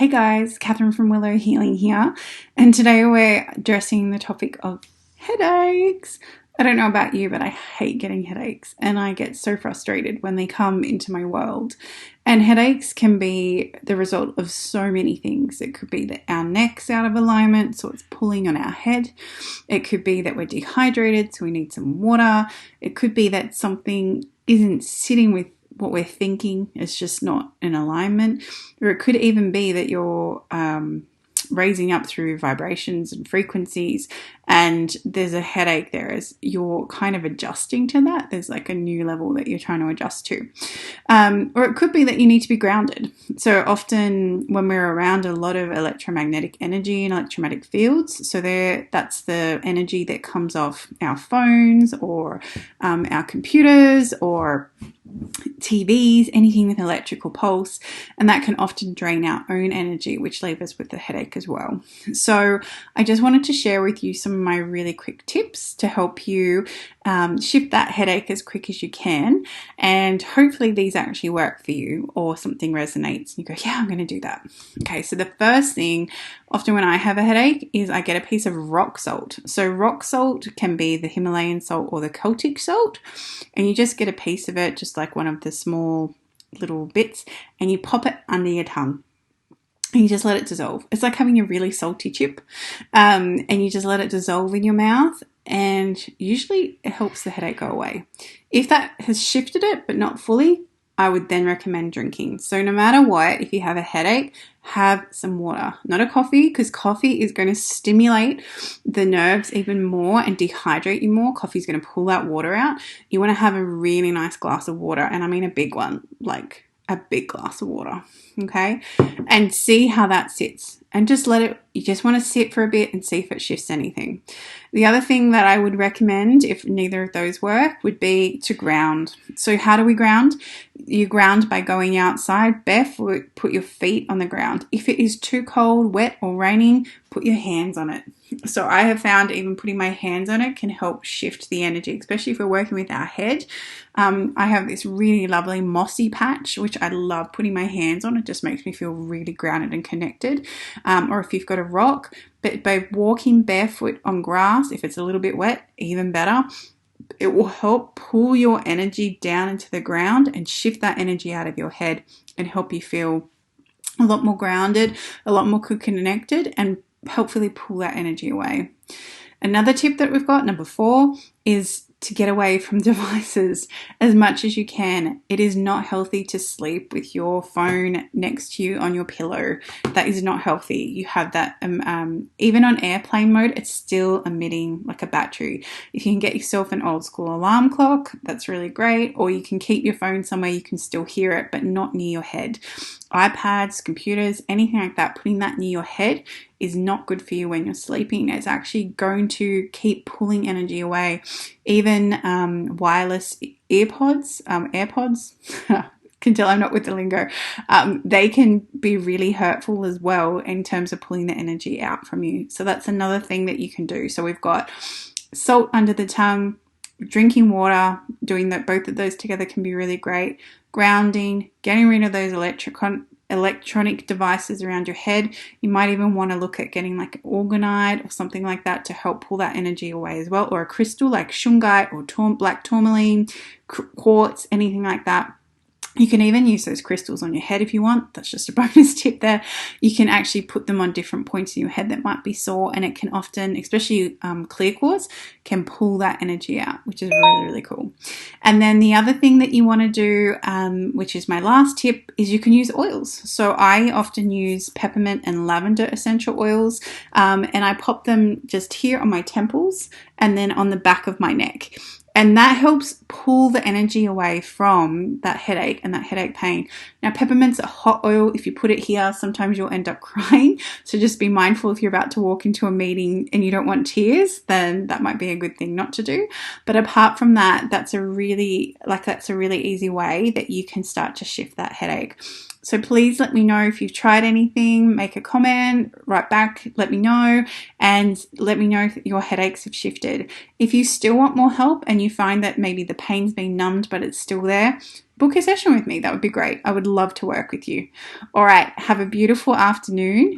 Hey guys, Catherine from Willow Healing here, and today we're addressing the topic of headaches. I don't know about you, but I hate getting headaches, and I get so frustrated when they come into my world. And headaches can be the result of so many things. It could be that our neck's out of alignment, so it's pulling on our head. It could be that we're dehydrated, so we need some water. It could be that something isn't sitting with what we're thinking, is just not in alignment. Or it could even be that you're raising up through vibrations and frequencies, and there's a headache there as you're kind of adjusting to that. There's like a new level that you're trying to adjust to. Or it could be that you need to be grounded. So often when we're around a lot of electromagnetic energy and electromagnetic fields, so that's the energy that comes off our phones or our computers or TVs, anything with electrical pulse, and that can often drain our own energy, which leaves us with the headache as well. So I just wanted to share with you some of my really quick tips to help you shift that headache as quick as you can, and hopefully these actually work for you or something resonates and you go, yeah, I'm going to do that. Okay, so the first thing often when I have a headache is I get a piece of rock salt. So rock salt can be the Himalayan salt or the Celtic salt, and you just get a piece of it, just like one of the small little bits, and you pop it under your tongue. And you just let it dissolve. It's like having a really salty chip, and you just let it dissolve in your mouth, and usually it helps the headache go away. If that has shifted it but not fully, I would then recommend drinking. So no matter what, if you have a headache, have some water, not a coffee, because coffee is going to stimulate the nerves even more and dehydrate you more. Coffee is going to pull that water out. You want to have a really nice glass of water, and I mean a big one, like a big glass of water, okay? And see how that sits, and just let it, you just want to sit for a bit and see if it shifts anything. The other thing that I would recommend, if neither of those work, would be to ground. So how do we ground? You ground by going outside barefoot, put your feet on the ground. If it is too cold, wet or raining, put your hands on it. So I have found even putting my hands on it can help shift the energy, especially if we're working with our head. I have this really lovely mossy patch, which I love putting my hands on. It just makes me feel really grounded and connected. Or if you've got a rock, but by walking barefoot on grass, if it's a little bit wet, even better. It will help pull your energy down into the ground and shift that energy out of your head and help you feel a lot more grounded, a lot more connected, and hopefully pull that energy away. Another tip that we've got, number 4, is to get away from devices as much as you can. It is not healthy to sleep with your phone next to you on your pillow. That is not healthy. You have that, even on airplane mode, it's still emitting like a battery. If you can get yourself an old school alarm clock, that's really great. Or you can keep your phone somewhere you can still hear it, but not near your head. iPads, computers, anything like that, putting that near your head is not good for you when you're sleeping. It's actually going to keep pulling energy away. Even wireless AirPods, can tell I'm not with the lingo, they can be really hurtful as well in terms of pulling the energy out from you. So that's another thing that you can do. So we've got salt under the tongue, drinking water, doing that, both of those together can be really great. Grounding, getting rid of those electronic devices around your head. You might even want to look at getting like an orgonite or something like that to help pull that energy away as well, or a crystal like shungite or black tourmaline, quartz, anything like that. You can even use those crystals on your head if you want. That's just a bonus tip there. You can actually put them on different points in your head that might be sore, and it can often, especially clear quartz, can pull that energy out, which is really, really cool. And then the other thing that you want to do, which is my last tip, is you can use oils. So I often use peppermint and lavender essential oils, and I pop them just here on my temples and then on the back of my neck. And that helps pull the energy away from that headache and that headache pain. Now, peppermint's a hot oil. If you put it here, sometimes you'll end up crying. So just be mindful if you're about to walk into a meeting and you don't want tears, then that might be a good thing not to do. But apart from that, that's a really easy way that you can start to shift that headache. So please let me know if you've tried anything, make a comment, write back, let me know, and let me know if your headaches have shifted. If you still want more help and you find that maybe the pain's been numbed but it's still there, book a session with me. That would be great. I would love to work with you. All right, have a beautiful afternoon.